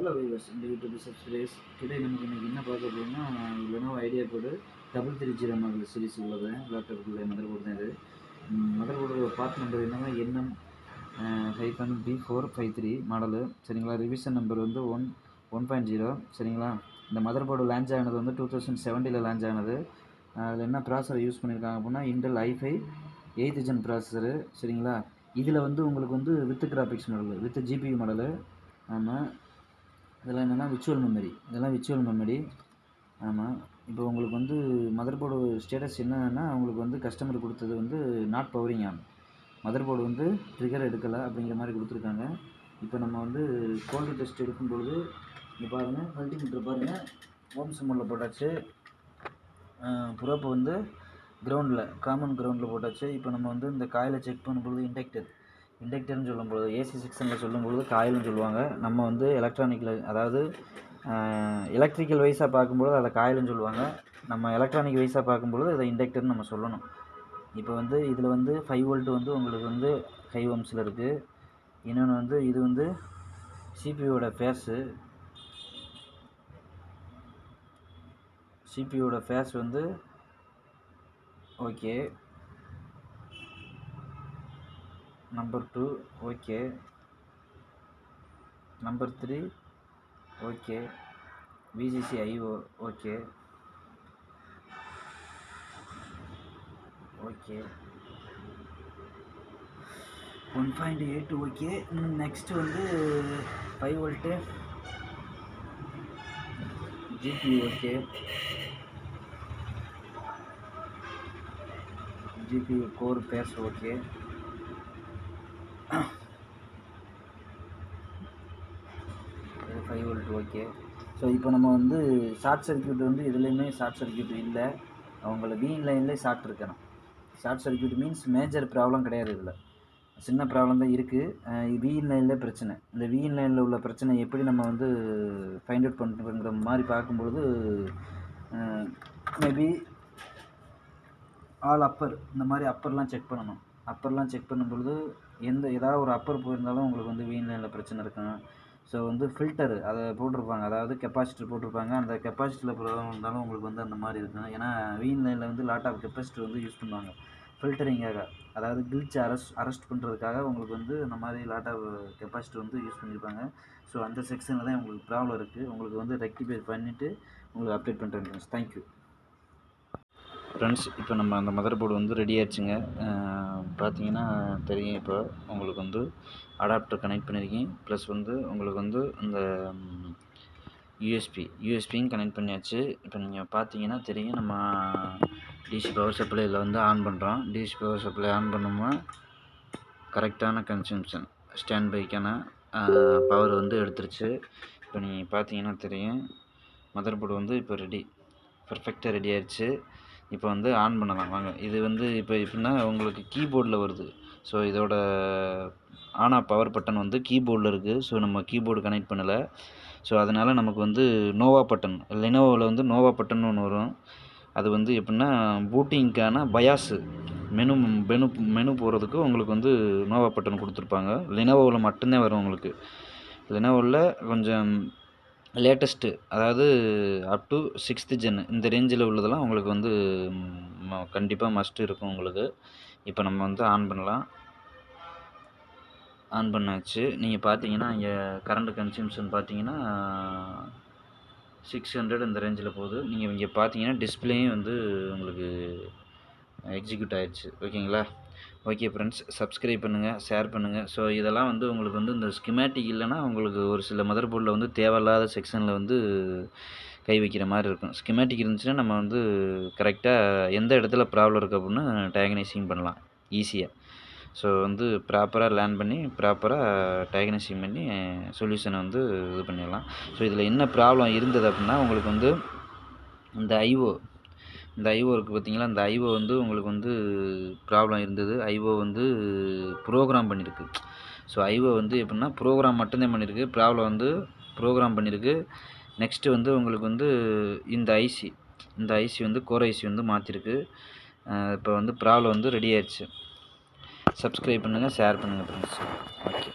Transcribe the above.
Hello viewers and YouTube subscribers. Today நமக்கு இன்னைக்கு என்ன பார்க்க போறோம்னா Lenovo IdeaPad 330 மாடல் சீரிஸ் உள்ளது லேப்டாப் உள்ள மதர் போர்டு தான் இது. மதர் போர்டோட பார்ட் நம்பர் என்னன்னா NM-B453 மாடல் சரிங்களா. ரிவிஷன் நம்பர் வந்து 1.0 சரிங்களா. இந்த மதர் போர்டு லான்ச் ஆனது வந்து 2017 லான்ச் ஆனது. அதில் என்ன ப்ராசஸர் யூஸ் பண்ணியிருக்காங்க அப்படின்னா Intel i5 8th gen processor சரிங்களா. இதில் வந்து உங்களுக்கு வந்து with graphics model with GPU model. ஆமாம், இதெல்லாம் என்னென்னா விர்ச்சுவல் மெமரி. ஆமாம், இப்போ உங்களுக்கு வந்து மதர் போர்டு ஸ்டேட்டஸ் என்னன்னா உங்களுக்கு வந்து கஸ்டமர் கொடுத்தது வந்து not powering on, mother board வந்து ட்ரிகர் எடுக்கலை அப்படிங்கிற மாதிரி கொடுத்துருக்காங்க. இப்போ நம்ம வந்து குவாலிட்டி டெஸ்ட் எடுக்கும்பொழுது இங்கே பாருங்கள், மல்டிமீட்டர் பாருங்கள், ஓம்ஸ் மோடில் போட்டாச்சு. ப்ரோப் வந்து காமன் கிரவுண்டில் போட்டாச்சு. இப்போ நம்ம வந்து இந்த காயிலை செக் பண்ணும்பொழுது இண்டக்டர்னு சொல்லும்பொழுது ஏசி செக்ஷனில் சொல்லும்பொழுது காயில்னு சொல்லுவாங்க. நம்ம வந்து எலக்ட்ரானிக்கில் அதாவது எலக்ட்ரிக்கல் வைஸாக பார்க்கும்பொழுது அதை காயில்னு சொல்லுவாங்க. நம்ம எலக்ட்ரானிக் வைஸாக பார்க்கும்பொழுது அதை இண்டக்டர்னு நம்ம சொல்லணும். இப்போ வந்து இதில் வந்து 5 வோல்ட் வந்து உங்களுக்கு வந்து ஹை ஓம்ஸில் இருக்குது. இன்னொன்று வந்து இது வந்து சிபியோட ஃபேஸ் வந்து okay, number 2 okay, number 3 okay, VGC IO okay, 1.8 okay. Next வந்து 5 volt GPU okay, GPU core phase okay, 5 volt okay. So இப்போ நம்ம வந்து ஷார்ட் சர்க்யூட் வந்து இதுலேயுமே ஷார்ட் சர்க்யூட் இல்லை, அவங்கள வீன் லைன்லேயே ஷார்ட் இருக்கணும். Short circuit means major problem கிடையாது, இதில் சின்ன ப்ராப்ளம் தான் இருக்குது. வீன் லைனில் பிரச்சனை. இந்த வீன் லைனில் உள்ள பிரச்சனை எப்படி நம்ம வந்து ஃபைண்ட் அவுட் பண்ணுறங்கிற மாதிரி பார்க்கும்பொழுது மேபி ஆல் அப்பர் இந்த மாதிரி அப்பர்லாம் செக் பண்ணணும். அப்பர்லாம் செக் பண்ணும்பொழுது ஏதாவது ஒரு அப்பர் போயிருந்தாலும் உங்களுக்கு வந்து வீன் லைனில் பிரச்சனை இருக்கும். ஸோ வந்து ஃபில்டரு அதை போட்டிருப்பாங்க, அதாவது கெப்பாசிட்டர் போட்டிருப்பாங்க. அந்த கெப்பாசிட்டியில் ப்ராப்ளம் இருந்தாலும் உங்களுக்கு வந்து அந்த மாதிரி இருக்கும். ஏன்னா வீன் லைனில் வந்து லாட் ஆஃப் கெப்பாசிட்டர் வந்து யூஸ் பண்ணுவாங்க ஃபில்டரிங்காக, அதாவது கிளிச் அரெஸ்ட் பண்ணுறதுக்காக உங்களுக்கு வந்து அந்த மாதிரி லாட் ஆஃப் கெப்பாசிட்டர் வந்து யூஸ் பண்ணியிருப்பாங்க. ஸோ அந்த செக்ஷனில் தான் உங்களுக்கு ப்ராப்ளம் இருக்குது. உங்களுக்கு வந்து ரெக்டிஃபை பண்ணிவிட்டு உங்களுக்கு அப்டேட் பண்ணுறேன் ஃப்ரெண்ட்ஸ். Thank you friends. இப்போ நம்ம அந்த மதர் போர்டு வந்து ரெடி ஆயிடுச்சுங்க. பார்த்தீங்கன்னா தெரியும், இப்போ உங்களுக்கு வந்து அடாப்டர் கனெக்ட் பண்ணியிருக்கேன். ப்ளஸ் வந்து உங்களுக்கு வந்து இந்த யூஎஸ்பியும் கனெக்ட் பண்ணியாச்சு. இப்போ நீங்கள் பார்த்தீங்கன்னா தெரியும், நம்ம டிசி பவர் சப்ளையில் வந்து ஆன் பண்ணுறோம். டிசி பவர் சப்ளை ஆன் பண்ணோம்னா கரெக்டான கன்சம்ஷன் ஸ்டாண்ட் பைக்கான பவர் வந்து எடுத்துருச்சு. இப்போ நீங்கள் பார்த்தீங்கன்னா தெரியும், மதர் போர்டு வந்து இப்போ பர்ஃபெக்டாக ரெடி ஆயிடுச்சு. இப்போ வந்து ஆன் பண்ணலாம் வாங்க. இது வந்து இப்போ எப்படின்னா உங்களுக்கு கீபோர்டில் வருது. ஸோ இதோட ஆன் ஆஃப் பவர் பட்டன் வந்து கீபோர்டில் இருக்குது. ஸோ நம்ம கீபோர்டு கனெக்ட் பண்ணலை. ஸோ அதனால் நமக்கு வந்து நோவா பட்டன், லெனோவோவில் வந்து நோவா பட்டன் ஒன்று வரும். அது வந்து எப்படின்னா பூட்டிங்க்கான பயாஸு மெனு போகிறதுக்கு உங்களுக்கு வந்து நோவா பட்டன் கொடுத்துருப்பாங்க. லெனோவோவில் மட்டும்தான் வரும் உங்களுக்கு. லெனோவோவில் கொஞ்சம் லேட்டஸ்ட்டு, அதாவது அப் டு 6th gen இந்த ரேஞ்சில் உள்ளதெல்லாம் உங்களுக்கு வந்து கண்டிப்பாக மஸ்ட்டு இருக்கும் உங்களுக்கு. இப்போ நம்ம வந்து ஆன் பண்ணலாம். ஆன் பண்ணாச்சு. நீங்கள் பார்த்தீங்கன்னா இங்கே கரண்ட் கன்சம்ஷன் பார்த்தீங்கன்னா 600 இந்த ரேஞ்சில் போகுது. நீங்கள் இங்கே பார்த்தீங்கன்னா டிஸ்பிளேயும் வந்து உங்களுக்கு எக்ஸிக்யூட் ஆயிடுச்சு. ஓகேங்களா? ஓகே ஃப்ரெண்ட்ஸ், சப்ஸ்கிரைப் பண்ணுங்கள், ஷேர் பண்ணுங்கள். ஸோ இதெல்லாம் வந்து உங்களுக்கு வந்து இந்த ஸ்கிமேட்டிக் இல்லைன்னா உங்களுக்கு ஒரு சில மதர் போர்டில் வந்து தேவையில்லாத செக்ஷனில் வந்து கை வைக்கிற மாதிரி இருக்கும். ஸ்கிமேட்டிக் இருந்துச்சுன்னா நம்ம வந்து கரெக்டாக எந்த இடத்துல ப்ராப்ளம் இருக்குது அப்படின்னு டயக்னைசிங் பண்ணலாம் ஈஸியாக. ஸோ வந்து ப்ராப்பராக லேர்ன் பண்ணி ப்ராப்பராக டயக்னைசிங் பண்ணி சொல்யூஷனை வந்து இது பண்ணிடலாம். ஸோ இதில் என்ன ப்ராப்ளம் இருந்தது அப்படின்னா உங்களுக்கு வந்து இந்த ஐஓ இருக்குது பார்த்தீங்களா, இந்த ஐஓ வந்து உங்களுக்கு வந்து ப்ராப்ளம் இருந்தது. ஐஓ வந்து ப்ரோக்ராம் பண்ணியிருக்கு. ஸோ ஐஓ வந்து எப்படின்னா ப்ரோக்ராம் மட்டும்தான் பண்ணியிருக்கு, ப்ராப்ளம் வந்து ப்ரோக்ராம் பண்ணியிருக்கு. நெக்ஸ்ட்டு வந்து உங்களுக்கு வந்து இந்த ஐசி வந்து கோர் ஐசி வந்து மாற்றிருக்கு. இப்போ வந்து ப்ராப்ளம் வந்து ரெடி ஆயிடுச்சு. சப்ஸ்கிரைப் பண்ணுங்கள், ஷேர் பண்ணுங்கள் ஃப்ரெண்ட்ஸ். ஓகே.